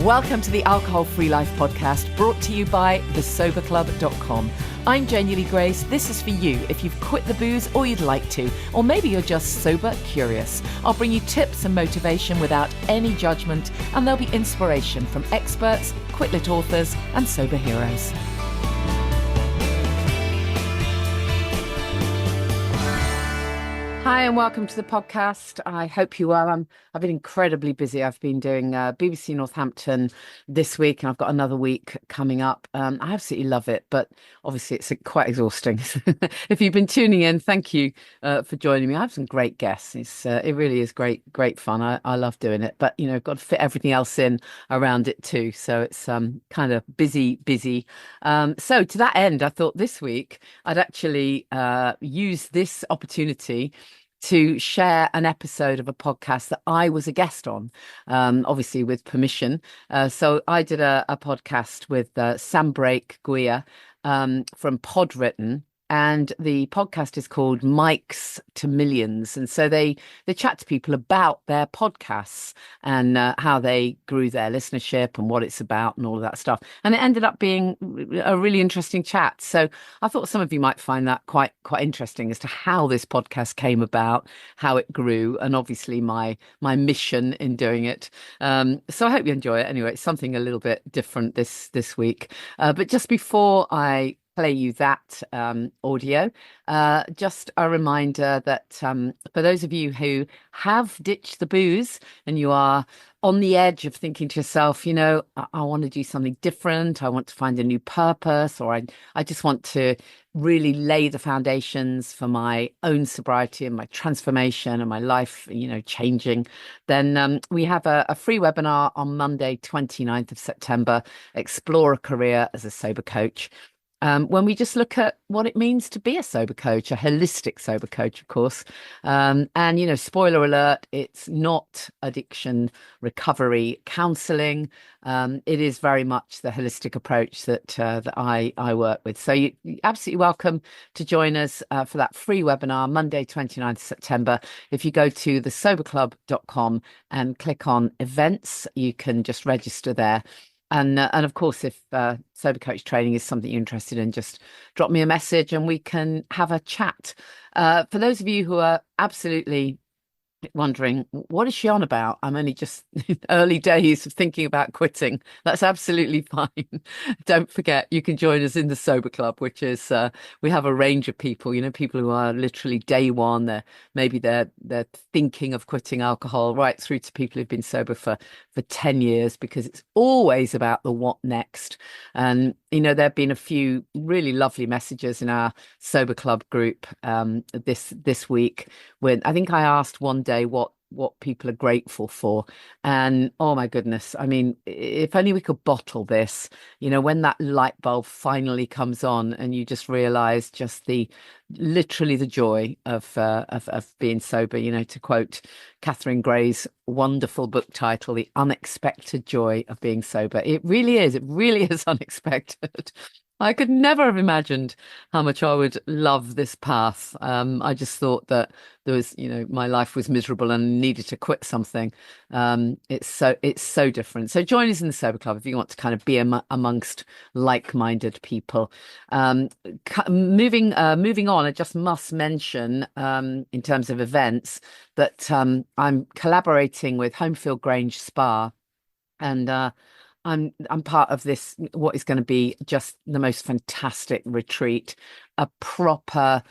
Welcome to the Alcohol Free Life podcast, brought to you by thesoberclub.com. I'm Janey Grace. This is for you if you've quit the booze or you'd like to, or maybe you're just sober curious. I'll bring you tips and motivation without any judgment, and there'll be inspiration from experts, quit-lit authors, and sober heroes. Hi and welcome to the podcast. I hope you well. I've been incredibly busy. I've been doing BBC Northampton this week, and I've got another week coming up. I absolutely love it, but obviously it's quite exhausting. If you've been tuning in, thank you for joining me. I have some great guests. It really is great fun. I love doing it, but got to fit everything else in around it too. So it's kind of busy. So to that end, I thought this week I'd actually use this opportunity to share an episode of a podcast that I was a guest on, obviously with permission. So I did a podcast with Sam Brake Guia from Podwritten, and the podcast is called Mics to Millions. And so they chat to people about their podcasts and how they grew their listenership and what it's about and all of that stuff. And it ended up being a really interesting chat. So I thought some of you might find that quite interesting as to how this podcast came about, how it grew, and obviously my mission in doing it. So I hope you enjoy it. Anyway, it's something a little bit different this week. But just before I play you that audio, just a reminder that for those of you who have ditched the booze and you are on the edge of thinking to yourself, I want to do something different, I want to find a new purpose, or I just want to really lay the foundations for my own sobriety and my transformation and my life, changing, then we have a free webinar on Monday, 29th of September, Explore a Career as a Sober Coach. When we just look at what it means to be a sober coach, a holistic sober coach, of course. And, spoiler alert, it's not addiction recovery counselling. It is very much the holistic approach that I work with. So you're absolutely welcome to join us for that free webinar, Monday, 29th of September. If you go to thesoberclub.com and click on events, you can just register there. And of course, if sober coach training is something you're interested in, just drop me a message and we can have a chat. For those of you who are absolutely wondering, what is she on about? I'm only just early days of thinking about quitting. That's absolutely fine. Don't forget, you can join us in the Sober Club, which is we have a range of people, people who are literally day one. They're thinking of quitting alcohol, right through to people who've been sober for 10 years, because it's always about the what next. And there have been a few really lovely messages in our Sober Club group this week, when I think I asked one day what people are grateful for, and oh my goodness, I mean, if only we could bottle this, when that light bulb finally comes on and you just realize just literally the joy of being sober. To quote Catherine Gray's wonderful book title, The Unexpected Joy of Being Sober. It really is unexpected. I could never have imagined how much I would love this path. I just thought that there was, my life was miserable and needed to quit something. It's so different. So join us in the Sober Club if you want to kind of be amongst like-minded people. Moving on, I just must mention in terms of events that I'm collaborating with Homefield Grange Spa, and I'm part of this, what is going to be just the most fantastic retreat, a proper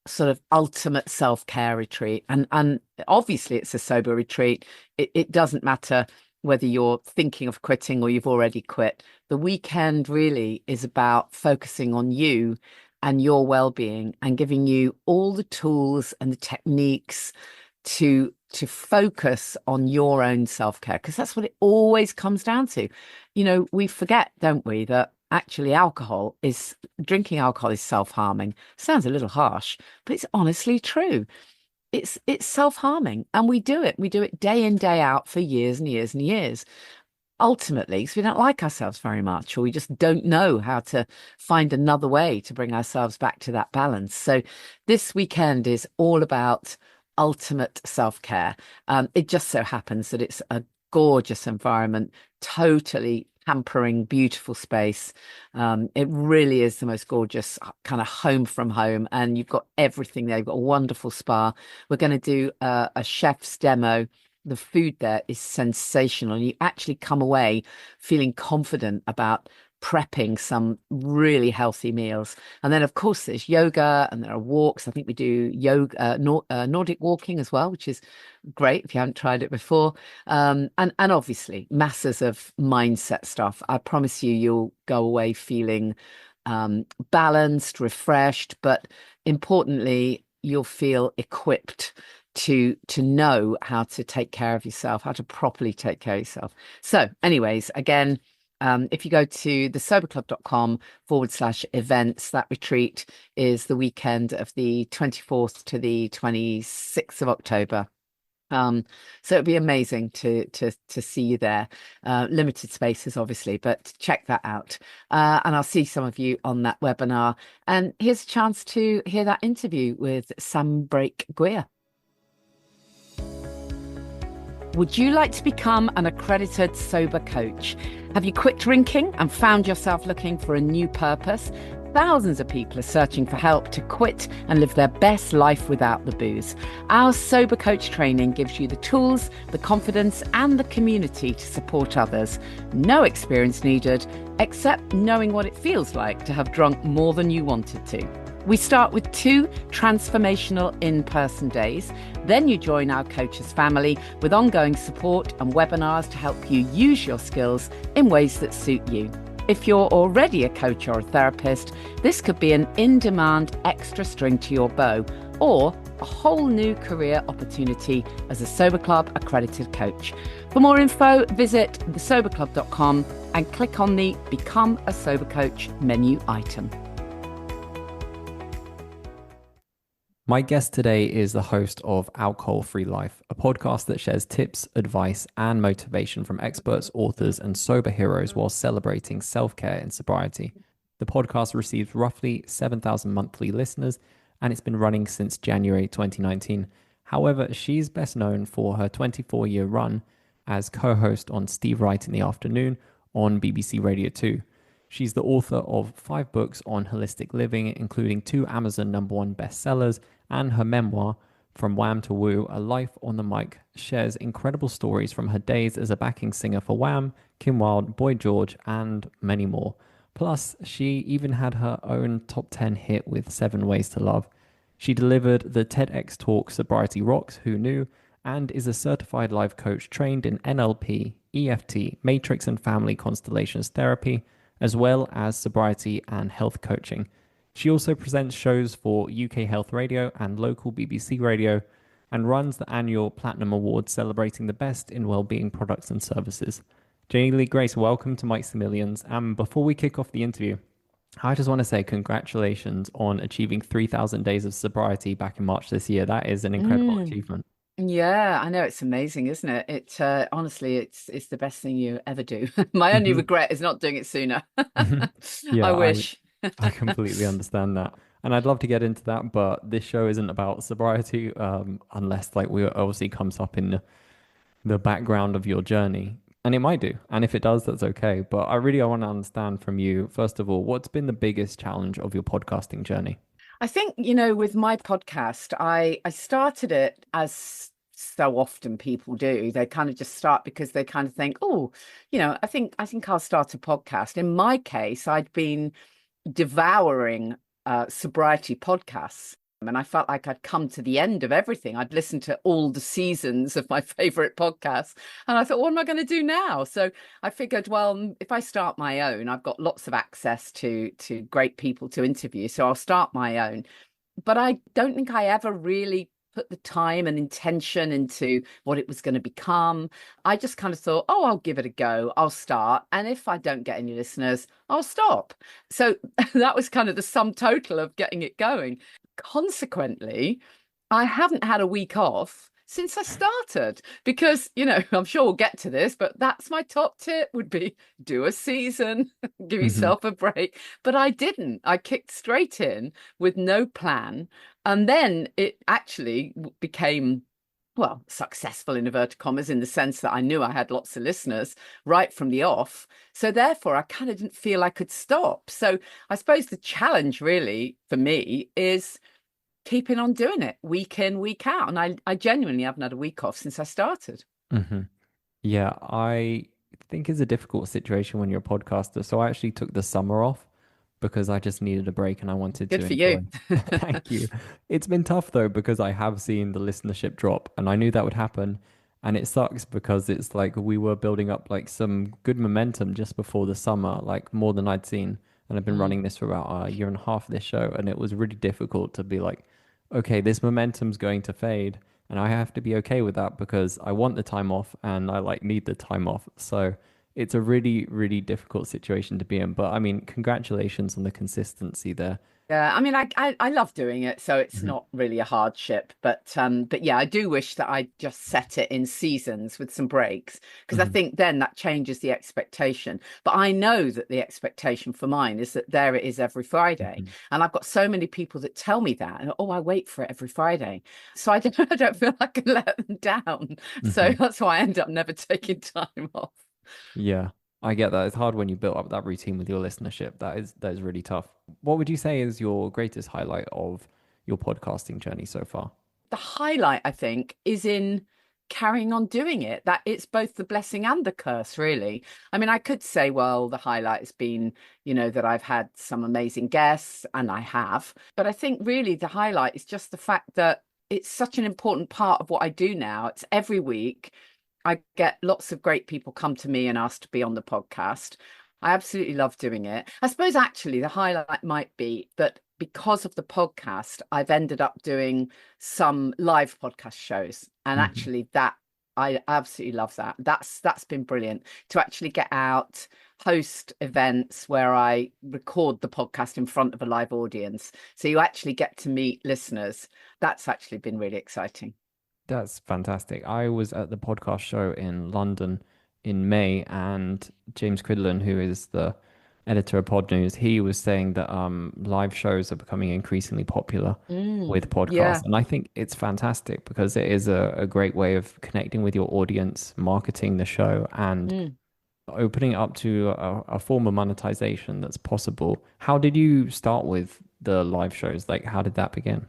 sort of ultimate self-care retreat. And obviously it's a sober retreat. It doesn't matter whether you're thinking of quitting or you've already quit. The weekend really is about focusing on you and your well-being and giving you all the tools and the techniques to focus on your own self-care, because that's what it always comes down to. We forget, don't we, that actually drinking alcohol is self-harming. Sounds a little harsh, but it's honestly true. It's self-harming, and we do it day in, day out for years and years and years. Ultimately, because we don't like ourselves very much, or we just don't know how to find another way to bring ourselves back to that balance. So this weekend is all about ultimate self-care. It just so happens that it's a gorgeous environment, totally pampering, beautiful space. It really is the most gorgeous kind of home from home, and you've got everything there. You've got a wonderful spa. We're going to do a chef's demo. The food there is sensational. You actually come away feeling confident about prepping some really healthy meals. And then, of course, there's yoga and there are walks. I think we do yoga, Nordic walking as well, which is great if you haven't tried it before. And obviously, masses of mindset stuff. I promise you, you'll go away feeling balanced, refreshed, but importantly, you'll feel equipped to know how to take care of yourself, how to properly take care of yourself. So, anyways, again, if you go to thesoberclub.com/events, that retreat is the weekend of the 24th to the 26th of October. So it'd be amazing to see you there. Limited spaces, obviously, but check that out. And I'll see some of you on that webinar. And here's a chance to hear that interview with Sam Brake Guia. Would you like to become an accredited sober coach? Have you quit drinking and found yourself looking for a new purpose? Thousands of people are searching for help to quit and live their best life without the booze. Our Sober Coach training gives you the tools, the confidence, and the community to support others. No experience needed, except knowing what it feels like to have drunk more than you wanted to. We start with 2 transformational in-person days. Then you join our coaches family with ongoing support and webinars to help you use your skills in ways that suit you. If you're already a coach or a therapist, this could be an in-demand extra string to your bow, or a whole new career opportunity as a Sober Club accredited coach. For more info, visit thesoberclub.com and click on the Become a Sober Coach menu item. My guest today is the host of Alcohol Free Life, a podcast that shares tips, advice, and motivation from experts, authors, and sober heroes while celebrating self-care and sobriety. The podcast receives roughly 7,000 monthly listeners, and it's been running since January 2019. However, she's best known for her 24-year run as co-host on Steve Wright in the Afternoon on BBC Radio 2. She's the author of 5 books on holistic living, including 2 Amazon #1 bestsellers, and her memoir, From Wham to Woo, A Life on the Mic, shares incredible stories from her days as a backing singer for Wham, Kim Wilde, Boy George, and many more. Plus, she even had her own top 10 hit with 7 Ways to Love. She delivered the TEDx talk Sobriety Rocks, Who Knew, and is a certified life coach trained in NLP, EFT, matrix and family constellations therapy, as well as sobriety and health coaching. She also presents shows for UK Health Radio and local BBC Radio, and runs the annual Platinum Awards celebrating the best in wellbeing products and services. Janey Lee Grace, welcome to Mike's the Millions. Before we kick off the interview, I just want to say congratulations on achieving 3,000 days of sobriety back in March this year. That is an incredible achievement. Yeah, I know, it's amazing, isn't it? Honestly, it's the best thing you ever do. My only regret is not doing it sooner. Yeah, I wish. I completely understand that. And I'd love to get into that, but this show isn't about sobriety, unless like we obviously comes up in the background of your journey. And it might do. And if it does, that's okay. But I want to understand from you, first of all, what's been the biggest challenge of your podcasting journey? I think, with my podcast, I started it as so often people do. They kind of just start because they kind of think, oh, I think I'll start a podcast. In my case, I'd been devouring sobriety podcasts. And I felt like I'd come to the end of everything. I'd listened to all the seasons of my favorite podcasts. And I thought, what am I going to do now? So I figured, well, if I start my own, I've got lots of access to great people to interview. So I'll start my own. But I don't think I ever really put the time and intention into what it was going to become. I just kind of thought, oh, I'll give it a go. I'll start. And if I don't get any listeners, I'll stop. So that was kind of the sum total of getting it going. Consequently, I haven't had a week off since I started because, I'm sure we'll get to this, but that's my top tip would be do a season, give yourself a break. But I didn't. I kicked straight in with no plan. And then it actually became well, successful in inverted commas in the sense that I knew I had lots of listeners right from the off. So therefore, I kind of didn't feel I could stop. So I suppose the challenge really for me is keeping on doing it week in, week out. And I genuinely haven't had a week off since I started. Hmm. Yeah, I think it's a difficult situation when you're a podcaster. So I actually took the summer off because I just needed a break and I wanted Good to for you. enjoy. Thank you. It's been tough though because I have seen the listenership drop and I knew that would happen. And it sucks because it's like we were building up like some good momentum just before the summer, like more than I'd seen. And I've been Mm. running this for about a year and a half of this show, and it was really difficult to be like, okay, this momentum's going to fade. And I have to be okay with that because I want the time off and I like need the time off. So it's a really, really difficult situation to be in. But I mean, congratulations on the consistency there. Yeah, I mean, I love doing it, so it's Mhm. not really a hardship. But yeah, I do wish that I just set it in seasons with some breaks because I Mhm. think then that changes the expectation. But I know that the expectation for mine is that there it is every Friday, Mhm. and I've got so many people that tell me that, and oh, I wait for it every Friday, so I don't I don't feel like I can let them down. So Mhm. that's why I end up never taking time off. Yeah, I get that. It's hard when you build up that routine with your listenership. That is really tough. What would you say is your greatest highlight of your podcasting journey so far? The highlight, I think, is in carrying on doing it. That it's both the blessing and the curse, really. I mean, I could say, well, the highlight has been, that I've had some amazing guests, and I have. But I think really the highlight is just the fact that it's such an important part of what I do now. It's every week. I get lots of great people come to me and ask to be on the podcast. I absolutely love doing it. I suppose actually the highlight might be that because of the podcast, I've ended up doing some live podcast shows. And Mhm. actually that I absolutely love that. That's been brilliant to actually get out, host events where I record the podcast in front of a live audience. So you actually get to meet listeners. That's actually been really exciting. That's fantastic. I was at the podcast show in London in May, and James Cridland, who is the editor of Pod News, he was saying that live shows are becoming increasingly popular with podcasts. Yeah. And I think it's fantastic because it is a great way of connecting with your audience, marketing the show, and Mm. opening it up to a form of monetization that's possible. How did you start with the live shows? Like, how did that begin?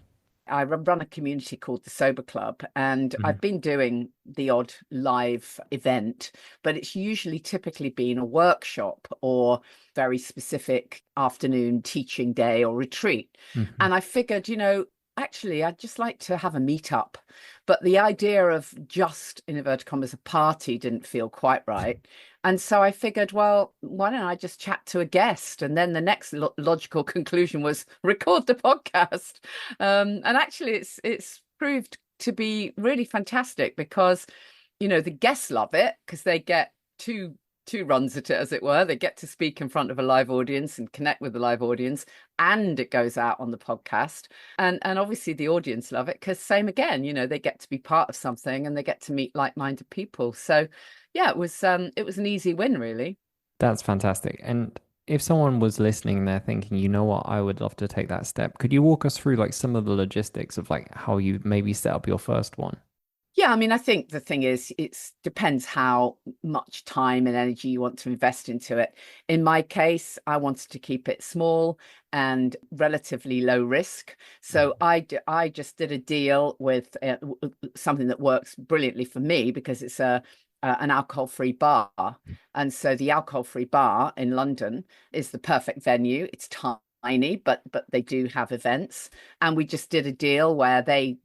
I run a community called the Sober Club, and I've been doing the odd live event, but it's usually typically been a workshop or very specific afternoon teaching day or retreat. Mhm. And I figured, actually, I'd just like to have a meetup. But the idea of just, in inverted commas, a party didn't feel quite right. And so I figured, well, why don't I just chat to a guest? And then the next logical conclusion was record the podcast. And actually, it's proved to be really fantastic because, the guests love it because they get two runs at it, as it were. They get to speak in front of a live audience and connect with the live audience, and it goes out on the podcast. And obviously the audience love it because same again, they get to be part of something and they get to meet like-minded people. So yeah, it was an easy win, really. That's fantastic. And if someone was listening, they're thinking, you know what, I would love to take that step. Could you walk us through like some of the logistics of like how you maybe set up your first one? Yeah, I mean, I think the thing is, it depends how much time and energy you want to invest into it. In my case, I wanted to keep it small and relatively low risk. So I just did a deal with something that works brilliantly for me because it's an alcohol-free bar. And so the alcohol-free bar in London is the perfect venue. It's tiny, but they do have events. And we just did a deal where they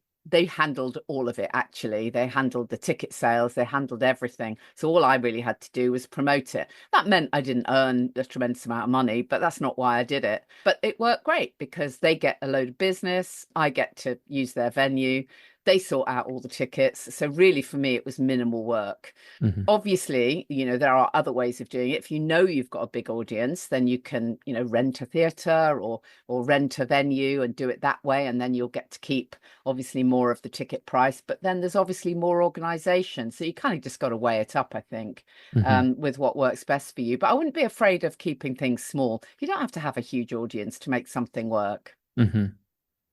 handled all of it. Actually, they handled the ticket sales, they handled everything, so all I really had to do was promote it. That meant I didn't earn a tremendous amount of money, but that's not why I did it. But it worked great because they get a load of business, I get to use their venue, they sort out all the tickets, so really for me it was minimal work. Hmm. Obviously, there are other ways of doing it. If you know you've got a big audience, then you can, rent a theatre or rent a venue and do it that way, and then you'll get to keep obviously more of the ticket price. But then there's obviously more organisation, so you kind of just got to weigh it up, I think, Hmm. with what works best for you. But I wouldn't be afraid of keeping things small. You don't have to have a huge audience to make something work. Hmm.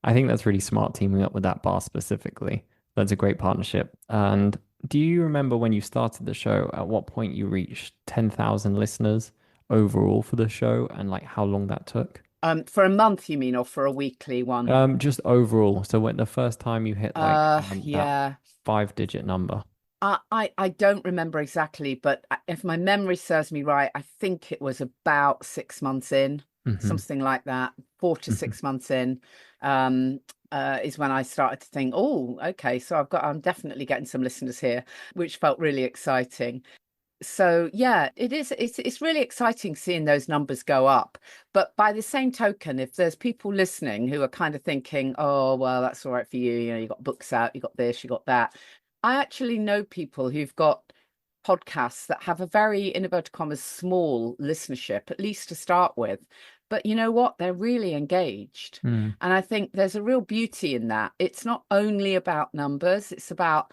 I think that's really smart teaming up with that bar specifically. That's a great partnership. And do you remember when you started the show, at what point you reached 10,000 listeners overall for the show and like how long that took? For a month, you mean, or for a weekly one? Just overall. So when the first time you hit like that Yeah. 5-digit number. I don't remember exactly, but if my memory serves me right, I think it was about 6 months in, Hmm. something like that. 4 to 6 months in, um, is when I started to think, oh, okay, so I'm definitely getting some listeners here, which felt really exciting. So yeah, it is. It's really exciting seeing those numbers go up. But by the same token, if there's people listening who are kind of thinking, "Oh, well, that's all right for you. You know, you got books out, you got this, you got that." I actually know people who've got podcasts that have a very, in inverted commas, small listenership, at least to start with. But you know what? They're really engaged. Mm. And I think there's a real beauty in that. It's not only about numbers, it's about,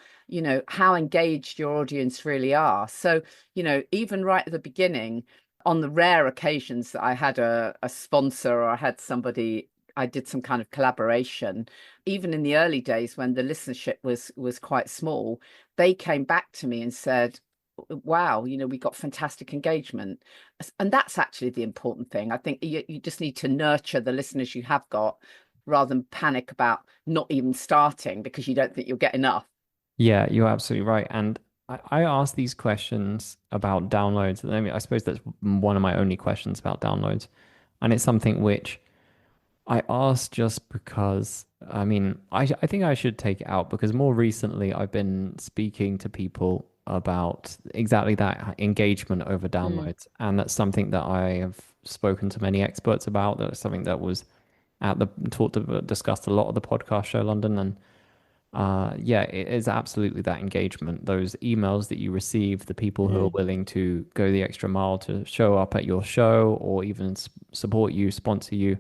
how engaged your audience really are. So, even right at the beginning, on the rare occasions that I had a sponsor or I had somebody, I did some kind of collaboration, even in the early days when the listenership was quite small, they came back to me and said, wow, we got fantastic engagement. And that's actually the important thing. I think you just need to nurture the listeners you have got rather than panic about not even starting because you don't think you'll get enough. Yeah, you're absolutely right. And I asked these questions about downloads. I mean, I suppose that's one of my only questions about downloads. And it's something which I asked just because, I mean, I think I should take it out because more recently I've been speaking to people about exactly that engagement over Mm, downloads. And that's something that I have spoken to many experts about. That's something that was discussed a lot of the podcast show London. And yeah, it is absolutely that engagement. Those emails that you receive, the people who are mm, willing to go the extra mile to show up at your show or even support you, sponsor you,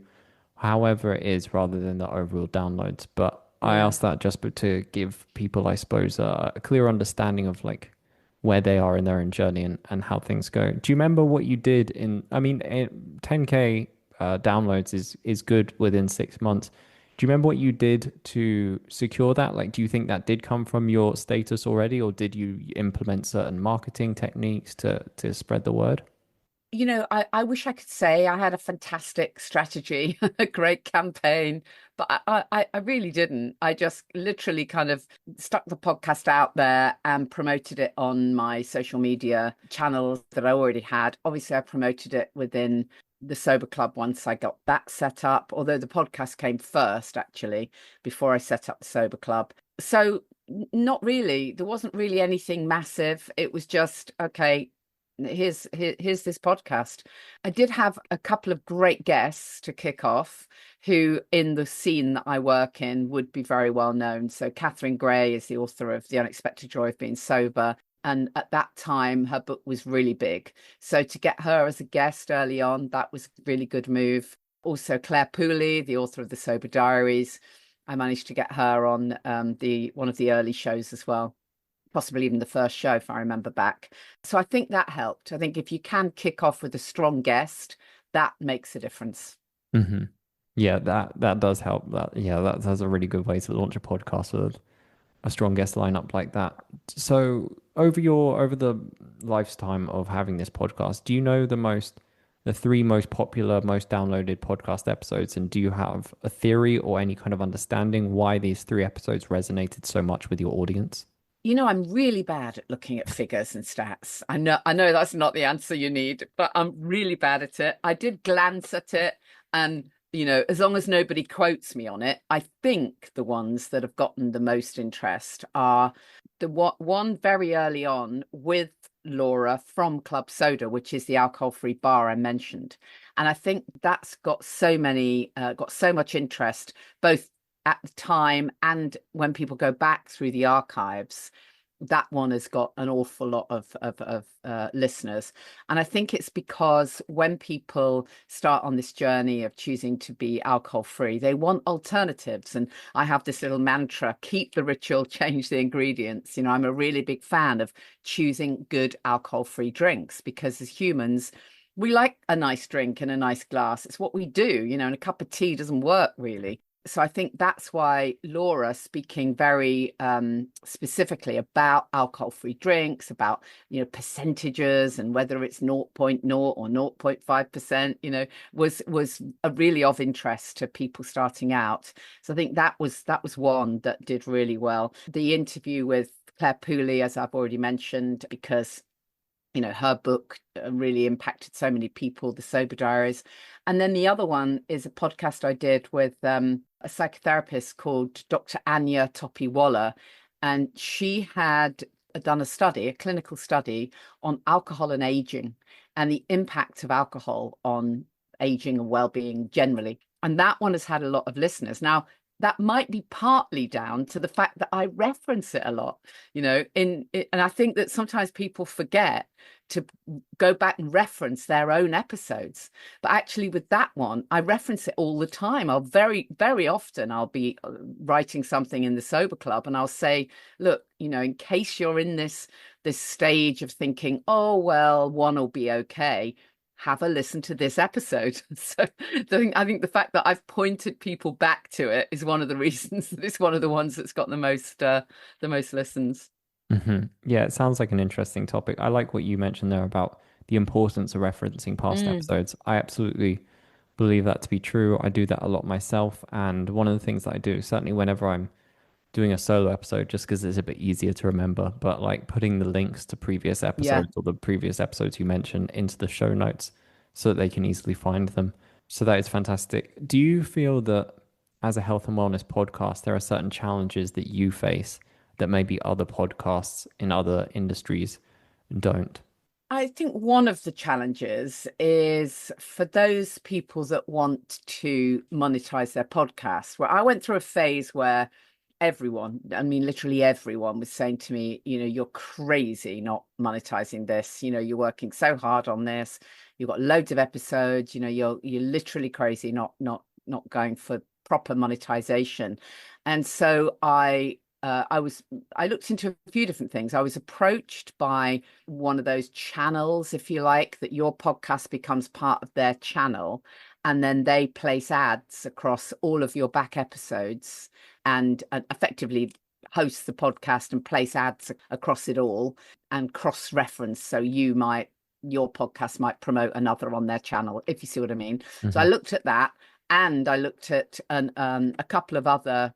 however it is, rather than the overall downloads. But I yeah. asked that just to give people, I suppose, a clear understanding of like where they are in their own journey and how things go. Do you remember what you did I mean, 10K downloads is good within 6 months. Do you remember what you did to secure that? Like, do you think that did come from your status already, or did you implement certain marketing techniques to spread the word? I wish I could say I had a fantastic strategy, a great campaign, but I really didn't. I just literally kind of stuck the podcast out there and promoted it on my social media channels that I already had. Obviously, I promoted it within the Sober Club once I got that set up, although the podcast came first, actually, before I set up the Sober Club. So, not really. There wasn't really anything massive. It was just, okay, here's this podcast. I did have a couple of great guests to kick off who in the scene that I work in would be very well known. So Catherine Gray is the author of The Unexpected Joy of Being Sober. And at that time, her book was really big. So to get her as a guest early on, that was a really good move. Also, Claire Pooley, the author of The Sober Diaries, I managed to get her on the one of the early shows as well, possibly even the first show, if I remember back. So I think that helped. I think if you can kick off with a strong guest, that makes a difference. Hmm. Yeah, that does help. That's a really good way to launch a podcast with a strong guest lineup like that. So over the lifetime of having this podcast, do you know the three most popular, most downloaded podcast episodes, and do you have a theory or any kind of understanding why these three episodes resonated so much with your audience? I'm really bad at looking at figures and stats. I know that's not the answer you need, but I'm really bad at it. I did glance at it and as long as nobody quotes me on it, I think the ones that have gotten the most interest are the one very early on with Laura from Club Soda, which is the alcohol-free bar I mentioned. And I think that's got so much interest, both at the time and when people go back through the archives. That one has got an awful lot of listeners. And I think it's because when people start on this journey of choosing to be alcohol free, they want alternatives. And I have this little mantra: keep the ritual, change the ingredients. I'm a really big fan of choosing good alcohol free drinks because as humans, we like a nice drink and a nice glass. It's what we do, and a cup of tea doesn't work really. So I think that's why Laura, speaking very specifically about alcohol-free drinks, about, percentages and whether it's 0.0 or 0.5%, was a really of interest to people starting out. So I think that was one that did really well. The interview with Claire Pooley, as I've already mentioned, because her book really impacted so many people, the Sober Diaries. And then the other one is a podcast I did with a psychotherapist called Dr. Anya Topi-Waller. And she had done a clinical study on alcohol and aging and the impact of alcohol on aging and well-being generally. And that one has had a lot of listeners. Now, that might be partly down to the fact that I reference it a lot, and I think that sometimes people forget to go back and reference their own episodes. But actually with that one, I reference it all the time. I'll very, very often I'll be writing something in the Sober Club and I'll say, look, in case you're in this stage of thinking, oh, well, one will be okay, have a listen to this episode. So I think the fact that I've pointed people back to it is one of the reasons that it's one of the ones that's got the most listens. Yeah, it sounds like an interesting topic. I like what you mentioned there about the importance of referencing past Mm, episodes. I absolutely believe that to be true. I do that a lot myself. And one of the things that I do, certainly whenever I'm doing a solo episode, just because it's a bit easier to remember, but like putting the links to previous yeah. episodes or the previous episodes you mentioned into the show notes so that they can easily find them. So that is fantastic. Do you feel that as a health and wellness podcast, there are certain challenges that you face that maybe other podcasts in other industries don't? I think one of the challenges is for those people that want to monetize their podcast. Where I went through a phase where everyone, I mean, literally everyone was saying to me, you're crazy not monetizing this. You're working so hard on this. You've got loads of episodes. You're literally crazy not going for proper monetization. And so I looked into a few different things. I was approached by one of those channels, if you like, that your podcast becomes part of their channel, and then they place ads across all of your back episodes and effectively host the podcast and place ads across it all and cross-reference. So your podcast might promote another on their channel, if you see what I mean. So I Hmm. looked at that, and I looked at a couple of other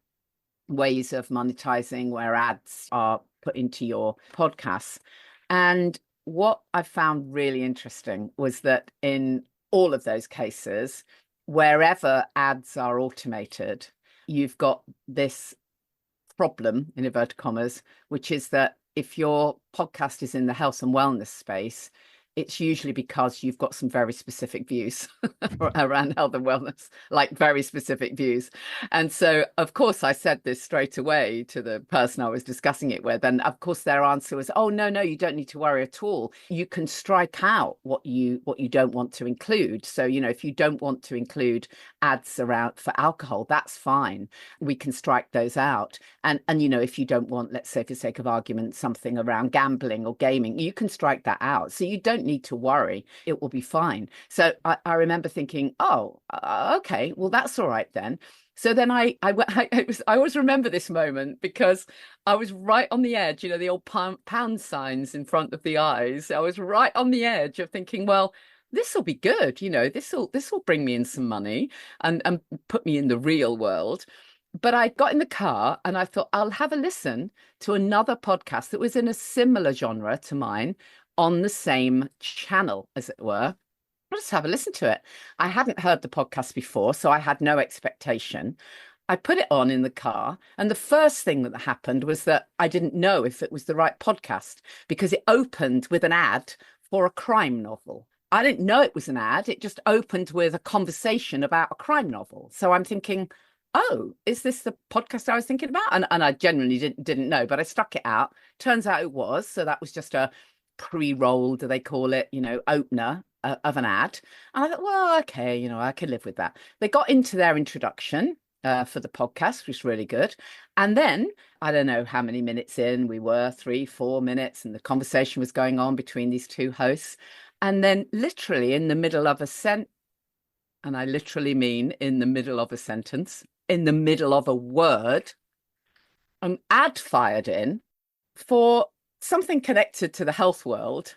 ways of monetizing where ads are put into your podcasts. And what I found really interesting was that in all of those cases, wherever ads are automated, you've got this problem, in inverted commas, which is that if your podcast is in the health and wellness space, it's usually because you've got some very specific views around health and wellness, like very specific views. And so, of course, I said this straight away to the person I was discussing it with. And of course, their answer was, oh, no, you don't need to worry at all. You can strike out what you don't want to include. So, if you don't want to include ads around for alcohol, that's fine. We can strike those out. And if you don't want, let's say for the sake of argument, something around gambling or gaming, you can strike that out. So you don't need to worry. It will be fine. So I remember thinking, oh, okay, well, that's all right then. So then I always remember this moment because I was right on the edge, the old pound signs in front of the eyes. I was right on the edge of thinking, well, this will be good. This will bring me in some money and put me in the real world. But I got in the car and I thought I'll have a listen to another podcast that was in a similar genre to mine on the same channel, as it were. I'll just have a listen to it. I hadn't heard the podcast before, so I had no expectation. I put it on in the car, and the first thing that happened was that I didn't know if it was the right podcast because it opened with an ad for a crime novel. I didn't know it was an ad. It just opened with a conversation about a crime novel. So I'm thinking, oh, is this the podcast I was thinking about? And I genuinely didn't know, but I stuck it out. Turns out it was. So that was just a pre-roll, do they call it, opener of an ad. And I thought, well, okay, I can live with that. They got into their introduction for the podcast, which was really good. And then I don't know how many minutes in we were, 3, 4 minutes, and the conversation was going on between these two hosts. And then literally in the middle of a sentence, and I literally mean in the middle of a sentence, in the middle of a word, an ad fired in for something connected to the health world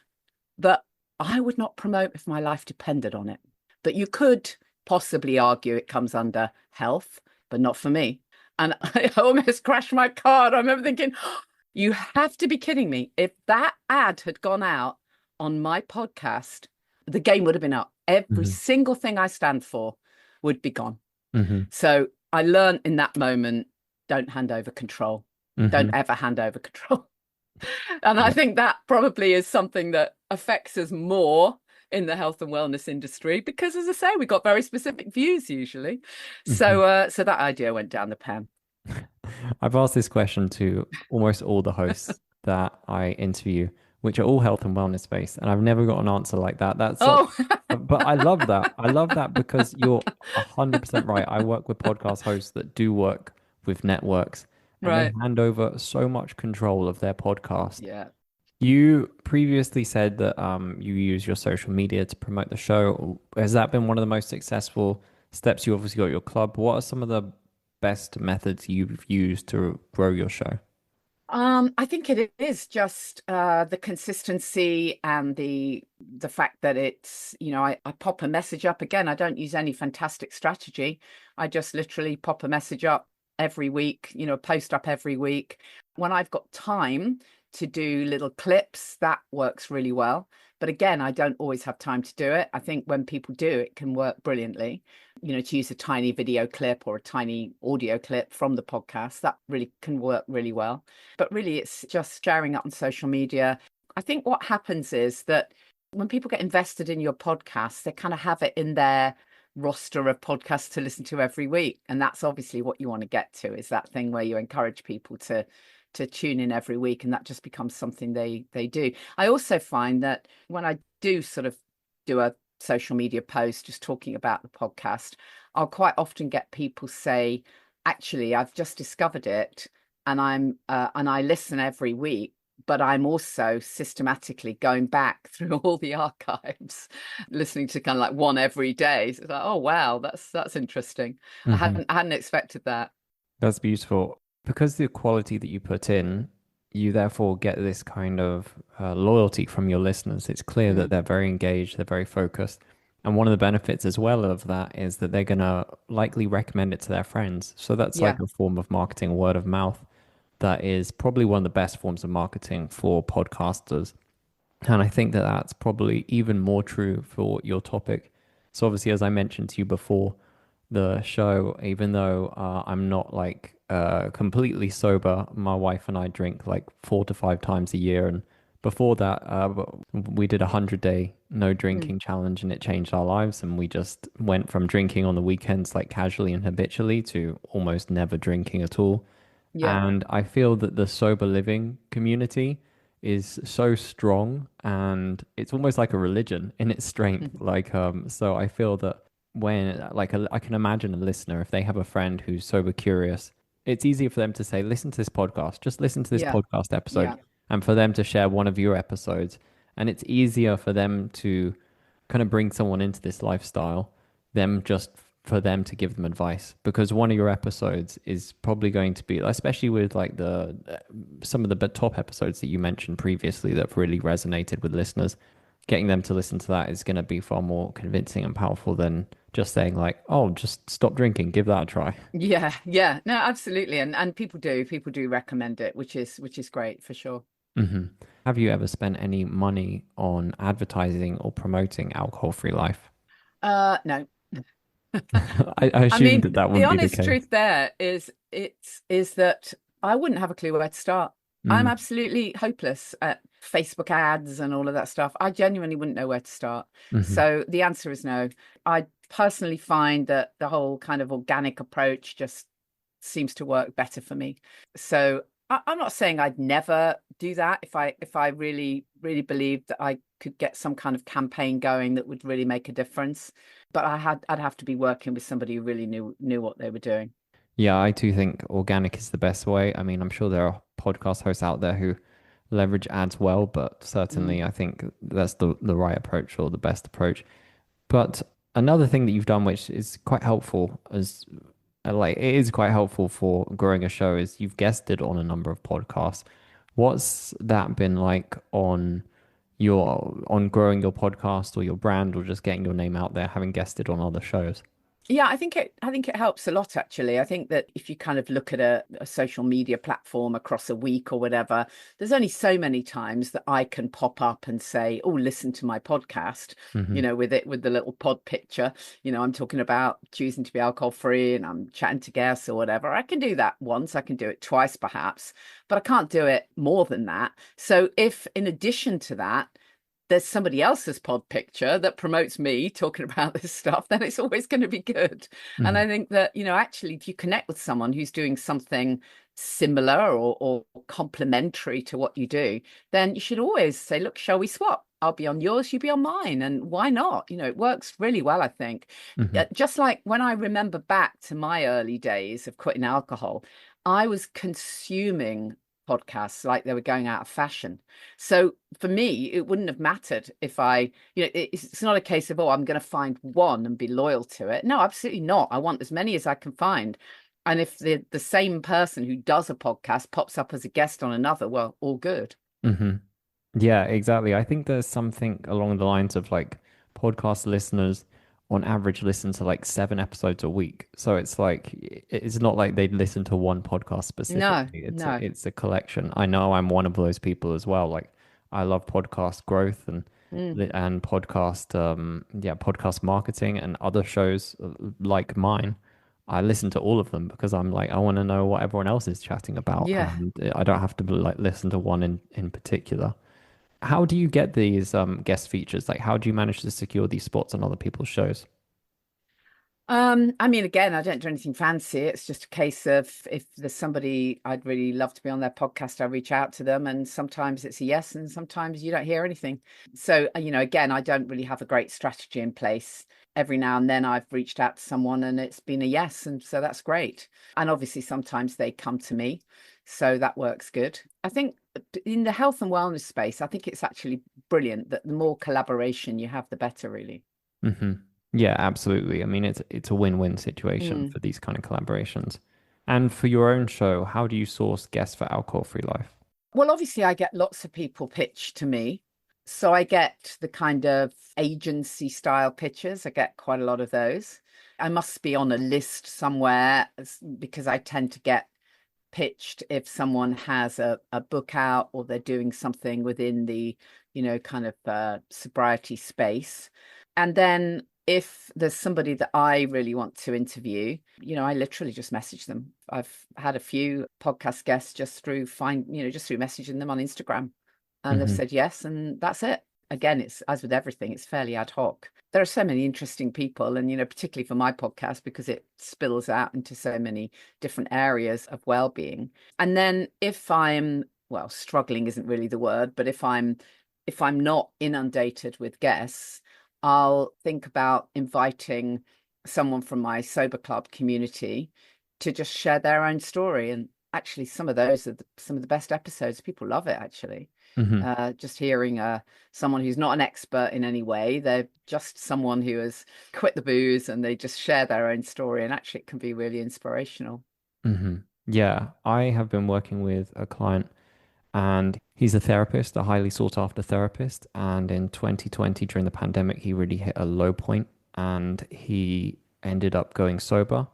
that I would not promote if my life depended on it. But you could possibly argue it comes under health, but not for me. And I almost crashed my car. I remember thinking, "Oh, you have to be kidding me. If that ad had gone out on my podcast, the game would have been up. Every Hmm. single thing I stand for would be gone." Hmm. So I learned in that moment, don't hand over control. Don't Hmm. ever hand over control. And I Yeah. think that probably is something that affects us more in the health and wellness industry because, as I say, we got very specific views usually. Hmm. So that idea went down the pan. I've asked this question to almost all the hosts that I interview, which are all health and wellness based, and I've never got an answer like that. That's such, Oh, but I love that. I love that because you're 100% right. I work with podcast hosts that do work with networks, and they right. hand over so much control of their podcast. Yeah. You previously said that you use your social media to promote the show. Has that been one of the most successful steps? You obviously got your club. What are some of the best methods you've used to grow your show? I think it is just the consistency and the fact that it's, I pop a message up again. I don't use any fantastic strategy. I just literally pop a message up every week, post up every week. When I've got time to do little clips, that works really well. But again, I don't always have time to do it. I think when people do, it can work brilliantly. To use a tiny video clip or a tiny audio clip from the podcast, that really can work really well. But really, it's just sharing up on social media. I think what happens is that when people get invested in your podcast, they kind of have it in their roster of podcasts to listen to every week. And that's obviously what you want to get to, is that thing where you encourage people to tune in every week, and that just becomes something they do. I also find that when I do sort of do a social media post just talking about the podcast, I'll quite often get people say, actually, I've just discovered it and I listen every week, but I'm also systematically going back through all the archives, listening to kind of like one every day. So it's like, oh wow, that's interesting. Hmm. I hadn't expected that. That's beautiful. Because the quality that you put in, you therefore get this kind of loyalty from your listeners. It's clear that Mm, they're very engaged, they're very focused. And one of the benefits as well of that is that they're going to likely recommend it to their friends. So that's like yeah, a form of marketing, word of mouth. That is probably one of the best forms of marketing for podcasters. And I think that that's probably even more true for your topic. So obviously, as I mentioned to you before the show, even though I'm not like completely sober, my wife and I drink like 4 to 5 times a year. And before that, we did a 100-day no mm, drinking challenge, and it changed our lives. And we just went from drinking on the weekends, like casually and habitually, to almost never drinking at all. yeah, And I feel that the sober living community is so strong, and it's almost like a religion in its strength. So I feel that when I can imagine a listener, if they have a friend who's sober curious, it's easier for them to say, listen to this podcast, just listen to this yeah, podcast episode, yeah, and for them to share one of your episodes. And it's easier for them to kind of bring someone into this lifestyle, them just for them to give them advice, because one of your episodes is probably going to be, especially with like the some of the top episodes that you mentioned previously that have really resonated with listeners, getting them to listen to that is going to be far more convincing and powerful than just saying like, oh, just stop drinking, give that a try. yeah, yeah. No, absolutely. And people do recommend it, which is great for sure. Hmm. Have you ever spent any money on advertising or promoting alcohol-free life? No. I I assumed mean, that that the wouldn't be the honest case. truth there is that I wouldn't have a clue where to start. I'm Mm. absolutely hopeless at Facebook ads and all of that stuff. I genuinely wouldn't know where to start. Hmm. So the answer is no. I personally find that the whole kind of organic approach just seems to work better for me. So I'm not saying I'd never do that if I really believed that I could get some kind of campaign going that would really make a difference. But I'd have to be working with somebody who really knew what they were doing. Yeah, I too think organic is the best way. I mean, I'm sure there are podcast hosts out there who leverage ads well, but Mm, certainly I think that's the right approach or the best approach. But another thing that you've done, which is quite helpful like it is quite helpful for growing a show is you've guested on a number of podcasts. What's that been like on growing your podcast or your brand or just getting your name out there, having guested on other shows? Yeah, I think it helps a lot actually. I think that if you kind of look at a social media platform across a week or whatever, there's only so many times that I can pop up and say, "Oh, listen to my podcast," Hmm. with the little pod picture. I'm talking about choosing to be alcohol free and I'm chatting to guests or whatever. I can do that once, I can do it twice perhaps, but I can't do it more than that. So if in addition to that, there's somebody else's pod picture that promotes me talking about this stuff, then it's always going to be good. And I Hmm. think that, actually, if you connect with someone who's doing something similar or complementary to what you do, then you should always say, look, shall we swap? I'll be on yours, you be on mine. And why not? It works really well, I think. Hmm. Just like when I remember back to my early days of quitting alcohol, I was consuming podcasts like they were going out of fashion. So for me, it wouldn't have mattered if it's not a case of, oh, I'm going to find one and be loyal to it. No, absolutely not. I want as many as I can find. And if the same person who does a podcast pops up as a guest on another, well, all good. Hmm. Yeah, exactly. I think there's something along the lines of like podcast listeners on average listen to like 7 episodes a week. So it's like it's not like they listen to one podcast No, specifically. no. It's a collection. I know I'm one of those people as well. Like I love podcast growth Mm, and podcast marketing and other shows like mine. I listen to all of them because I'm like I want to know what everyone else is chatting about, yeah. and I don't have to like listen to one in particular. How do you get these guest features? Like, how do you manage to secure these spots on other people's shows? I mean, again, I don't do anything fancy. It's just a case of if there's somebody I'd really love to be on their podcast, I reach out to them, and sometimes it's a yes, and sometimes you don't hear anything. So, again, I don't really have a great strategy in place. Every now and then I've reached out to someone and it's been a yes, and so that's great. And obviously, sometimes they come to me, so that works good. I think in the health and wellness space, I think it's actually brilliant that the more collaboration you have, the better, really. Hmm. Yeah, absolutely. I mean, it's a win-win situation Mm. for these kind of collaborations. And for your own show, how do you source guests for Alcohol-Free Life? Well, obviously, I get lots of people pitch to me. So I get the kind of agency style pitches. I get quite a lot of those. I must be on a list somewhere because I tend to get pitched if someone has a book out or they're doing something within the, kind of sobriety space. And then if there's somebody that I really want to interview, I literally just message them. I've had a few podcast guests just through messaging them on Instagram, and they've Hmm. said yes, and that's it. Again, it's as with everything, it's fairly ad hoc. There are so many interesting people, and particularly for my podcast, because it spills out into so many different areas of well-being. And then if I'm, well, struggling isn't really the word, but if I'm not inundated with guests, I'll think about inviting someone from my sober club community to just share their own story. And actually, some of those are some of the best episodes. People love it, actually. Hmm. Just hearing someone who's not an expert in any way, they're just someone who has quit the booze and they just share their own story. And actually, it can be really inspirational. Hmm. Yeah, I have been working with a client and he's a therapist, a highly sought after therapist. And in 2020, during the pandemic, he really hit a low point and he ended up going sober.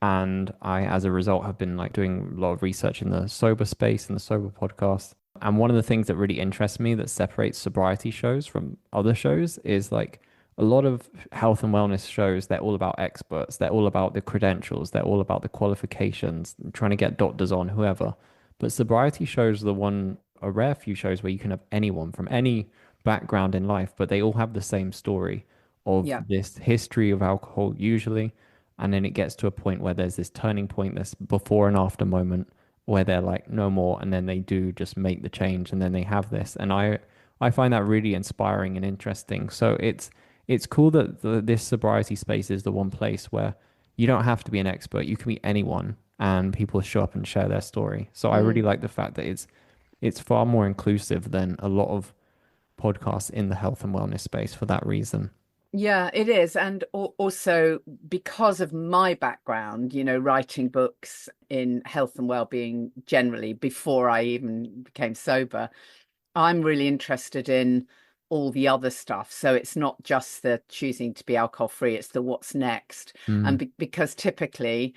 And I, as a result, have been like doing a lot of research in the sober space and the sober podcast. And one of the things that really interests me that separates sobriety shows from other shows is like a lot of health and wellness shows, they're all about experts, they're all about the credentials, they're all about the qualifications, trying to get doctors on, whoever. But sobriety shows are a rare few shows where you can have anyone from any background in life, but they all have the same story of Yeah. this history of alcohol, usually and then it gets to a point where there's this turning point, this before and after moment where they're like, no more. And then they do just make the change and then they have this. And I find that really inspiring and interesting. So it's cool that this sobriety space is the one place where you don't have to be an expert. You can be anyone and people show up and share their story. So I really Mm. like the fact that it's far more inclusive than a lot of podcasts in the health and wellness space for that reason. Yeah, it is. And also because of my background, writing books in health and well-being generally before I even became sober, I'm really interested in all the other stuff. So it's not just the choosing to be alcohol free, it's the what's next. And Mm, because typically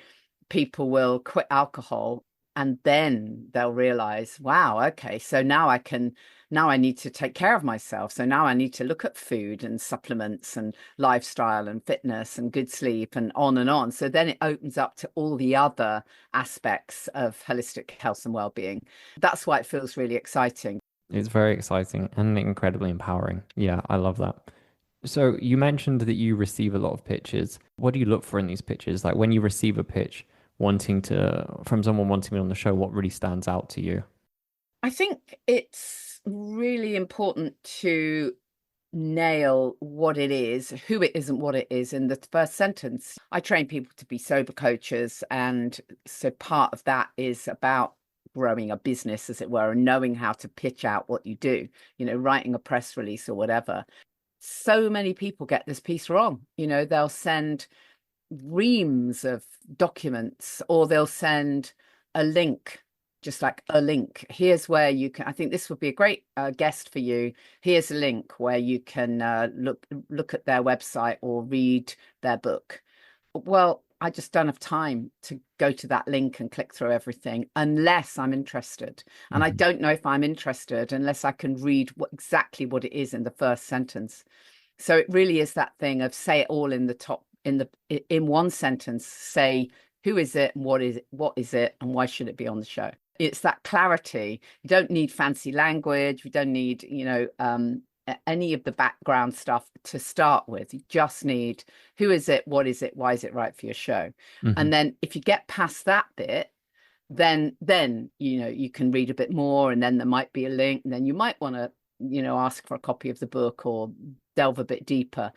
people will quit alcohol and then they'll realize, wow, okay, so now I need to take care of myself. So now I need to look at food and supplements and lifestyle and fitness and good sleep and on and on. So then it opens up to all the other aspects of holistic health and well-being. That's why it feels really exciting. it's very exciting and incredibly empowering. Yeah, I love that. So you mentioned that you receive a lot of pitches. What do you look for in these pitches? Like when you receive a pitch from someone wanting me on the show, what really stands out to you? I think it's really important to nail what it is, who it is, and what it is in the first sentence. I train people to be sober coaches, and so part of that is about growing a business, as it were, and knowing how to pitch out what you do, writing a press release or whatever. So many people get this piece wrong. They'll send reams of documents, or they'll send a link, just like a link. Here's where you can, I think this would be a great guest for you. Here's a link where you can look at their website or read their book. Well, I just don't have time to go to that link and click through everything unless I'm interested. And I Hmm. don't know if I'm interested unless I can read exactly what it is in the first sentence. So it really is that thing of say it all in the top in one sentence, say who is it and what is it and why should it be on the show? It's that clarity. You don't need fancy language. We don't need, any of the background stuff to start with. You just need who is it, what is it, why is it right for your show? Hmm. And then if you get past that bit, then you can read a bit more, and then there might be a link, and then you might want to ask for a copy of the book or delve a bit deeper.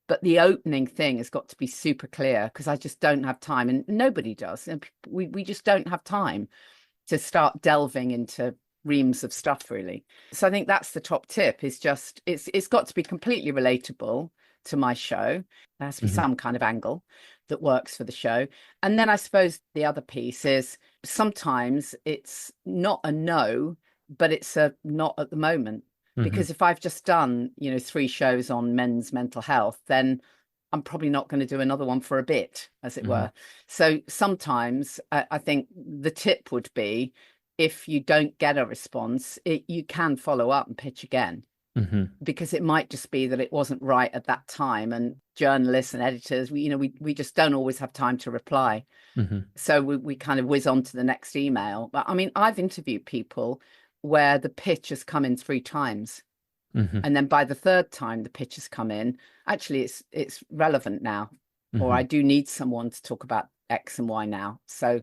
But the opening thing has got to be super clear because I just don't have time, and nobody does, and we just don't have time to start delving into reams of stuff really. So I think that's the top tip, is just it's got to be completely relatable to my show. There has to be Hmm. some kind of angle that works for the show. And then I suppose the other piece is sometimes it's not a no, but it's a not at the moment. Hmm. Because if I've just done, 3 shows on men's mental health, then I'm probably not going to do another one for a bit, as it Hmm. were. So sometimes I think the tip would be if you don't get a response, you can follow up and pitch again, Hmm. because it might just be that it wasn't right at that time. And journalists and editors, we just don't always have time to reply. Hmm. So we kind of whiz on to the next email. But I mean, I've interviewed people where the pitch has come in 3 times. Hmm. And then by the third time the pitch has come in, actually it's relevant now, or I Hmm. do need someone to talk about X and Y now. So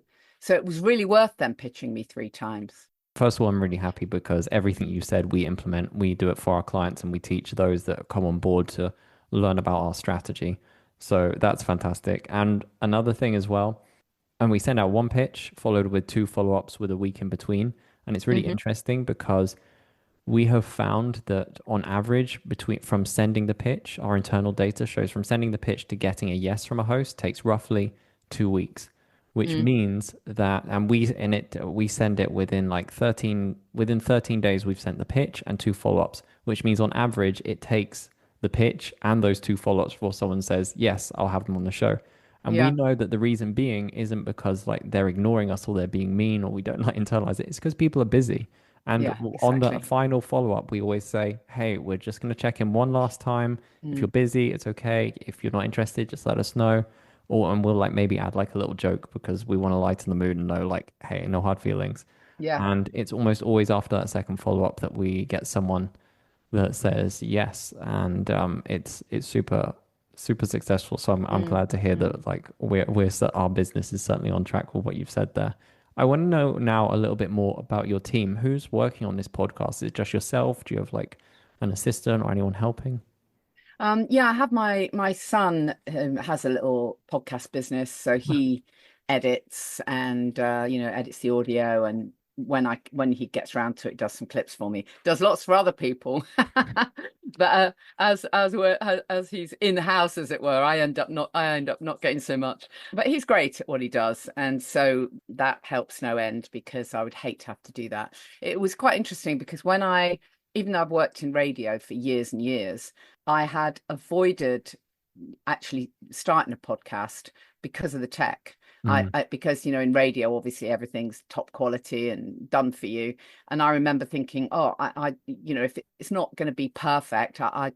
it was really worth them pitching me 3 times. First of all, I'm really happy because everything you said, we implement, we do it for our clients, and we teach those that come on board to learn about our strategy. So that's fantastic. And another thing as well, and we send out one pitch followed with 2 follow-ups with a week in between. And it's really Hmm. interesting because we have found that on average, between from sending the pitch, our internal data shows from sending the pitch to getting a yes from a host takes roughly 2 weeks, which Mm, means that, and we send it within 13 days, we've sent the pitch and 2 follow-ups, which means on average, it takes the pitch and those 2 follow-ups before someone says, yes, I'll have them on the show. And we yeah, know that the reason being isn't because like they're ignoring us or they're being mean or we don't like internalize it. It's because people are busy. And yeah, on the exactly. final follow-up, we always say, hey, we're just going to check in one last time. If you're Mm, busy, it's okay. If you're not interested, just let us know. And we'll like maybe add like a little joke because we want to lighten the mood and know like, hey, no hard feelings. yeah. And it's almost always after that second follow-up that we get someone that says yes, and it's super successful. So I'm Mm, glad to hear mm. that like our business is certainly on track with what you've said there. I want to know now a little bit more about your team. Who's working on this podcast? Is it just yourself? Do you have like an assistant or anyone helping? Yeah, I have my son has a little podcast business, so he edits and edits the audio and when he gets around to it, does some clips for me. Does lots for other people, but as he's in the house, as it were, I end up not getting so much. But he's great at what he does, and so that helps no end, because I would hate to have to do that. It was quite interesting because even though I've worked in radio for years and years, I had avoided actually starting a podcast because of the tech. Because in radio, obviously everything's top quality and done for you. And I remember thinking, if it's not going to be perfect, I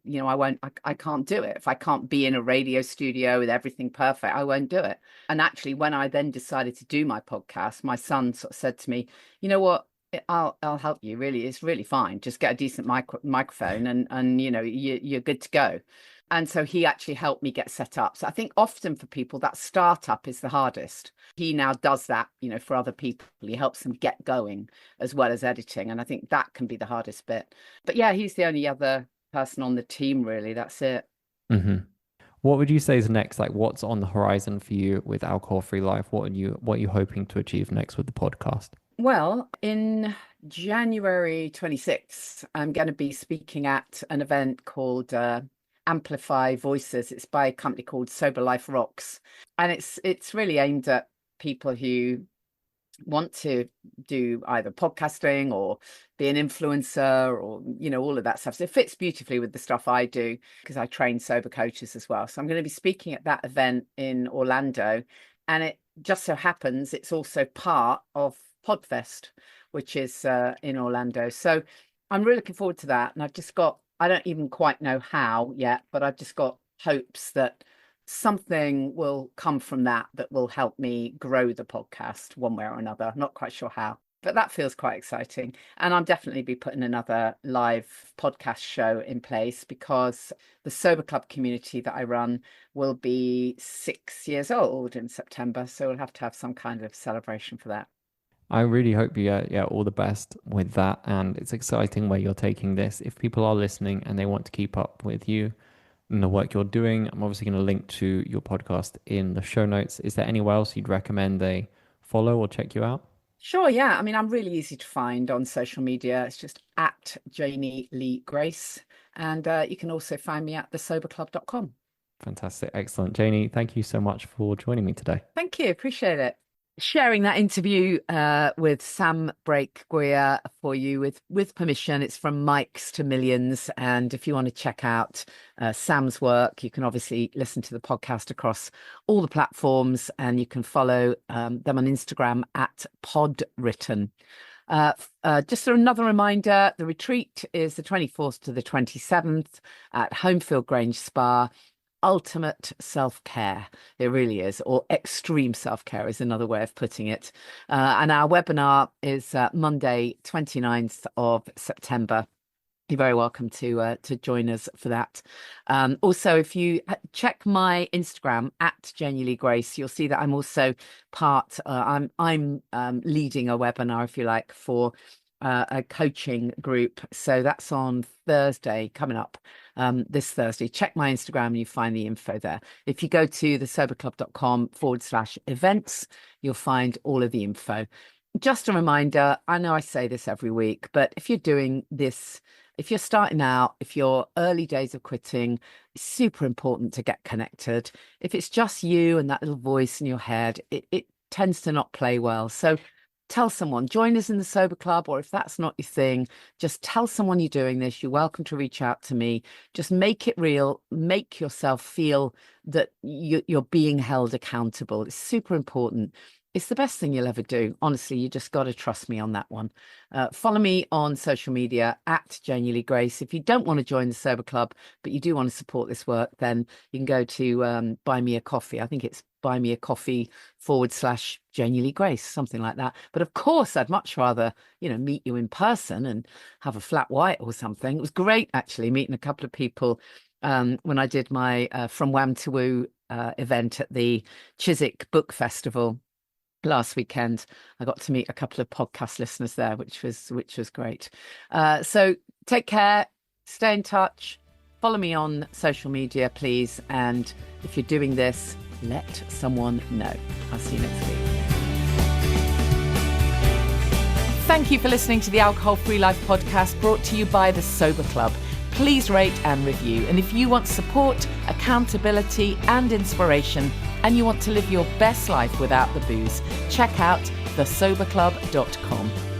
can't do it. If I can't be in a radio studio with everything perfect, I won't do it. And actually, when I then decided to do my podcast, my son sort of said to me, you know what? I'll help you. Really, it's really fine. Just get a decent microphone, and you're good to go. And so he actually helped me get set up. So I think often for people, that startup is the hardest. He now does that, for other people. He helps them get going as well as editing. And I think that can be the hardest bit. But yeah, he's the only other person on the team, really. That's it. Mm-hmm. What would you say is next? Like, what's on the horizon for you with Alcohol Free Life? What are you hoping to achieve next with the podcast? Well, in January 26th, I'm going to be speaking at an event called Amplify Voices. It's by a company called Sober Life Rocks, and it's really aimed at people who want to do either podcasting or be an influencer, or all of that stuff. So it fits beautifully with the stuff I do, because I train sober coaches as well. So I'm going to be speaking at that event in Orlando, and it just so happens it's also part of Podfest, which is in Orlando. So I'm really looking forward to that. And I don't even quite know how yet, but I've just got hopes that something will come from that will help me grow the podcast one way or another. I'm not quite sure how, but that feels quite exciting. And I'll definitely be putting another live podcast show in place, because the Sober Club community that I run will be 6 years old in September. So we'll have to have some kind of celebration for that. I really hope you get all the best with that. And it's exciting where you're taking this. If people are listening and they want to keep up with you and the work you're doing, I'm obviously going to link to your podcast in the show notes. Is there anywhere else you'd recommend they follow or check you out? Sure, yeah. I mean, I'm really easy to find on social media. It's just at Janey Lee Grace. And you can also find me at thesoberclub.com. Fantastic. Excellent. Janey, thank you so much for joining me today. Thank you. Appreciate it. Sharing that interview with Sam Brake Guia for you with permission. It's from Mikes to Millions. And if you want to check out Sam's work, you can obviously listen to the podcast across all the platforms, and you can follow them on Instagram at Podwritten. Just another reminder, the retreat is the 24th to the 27th at Homefield Grange Spa. Ultimate self-care, it really is, or extreme self-care is another way of putting it. And our webinar is Monday, 29th of September. You're very welcome to join us for that. Also, if you check my Instagram at Janey Lee Grace, you'll see that I'm also part. I'm leading a webinar, if you like, for a coaching group. So that's on Thursday coming up. This Thursday. Check my Instagram and you find the info there. If you go to thesoberclub.com/events, you'll find all of the info. Just a reminder, I know I say this every week, but if you're doing this, if you're starting out, if you're early days of quitting, it's super important to get connected. If it's just you and that little voice in your head, it tends to not play well. So tell someone, join us in the Sober Club, or if that's not your thing, just tell someone you're doing this. You're welcome to reach out to me. Just make it real. Make yourself feel that you're being held accountable. It's super important. It's the best thing you'll ever do. Honestly, you just got to trust me on that one. Follow me on social media at Janey Lee Grace. If you don't want to join the Sober Club, but you do want to support this work, then you can go to Buy Me a Coffee. I think it's buymeacoffee.com/Janey Lee Grace, something like that. But of course, I'd much rather, meet you in person and have a flat white or something. It was great, actually, meeting a couple of people when I did my From Wham to Woo event at the Chiswick Book Festival last weekend. I got to meet a couple of podcast listeners there, which was great. So take care, stay in touch, follow me on social media, please. And if you're doing this, let someone know. I'll see you next week. Thank you for listening to the Alcohol Free Life podcast, brought to you by the Sober Club. Please rate and review. And if you want support, accountability and inspiration, and you want to live your best life without the booze, check out thesoberclub.com.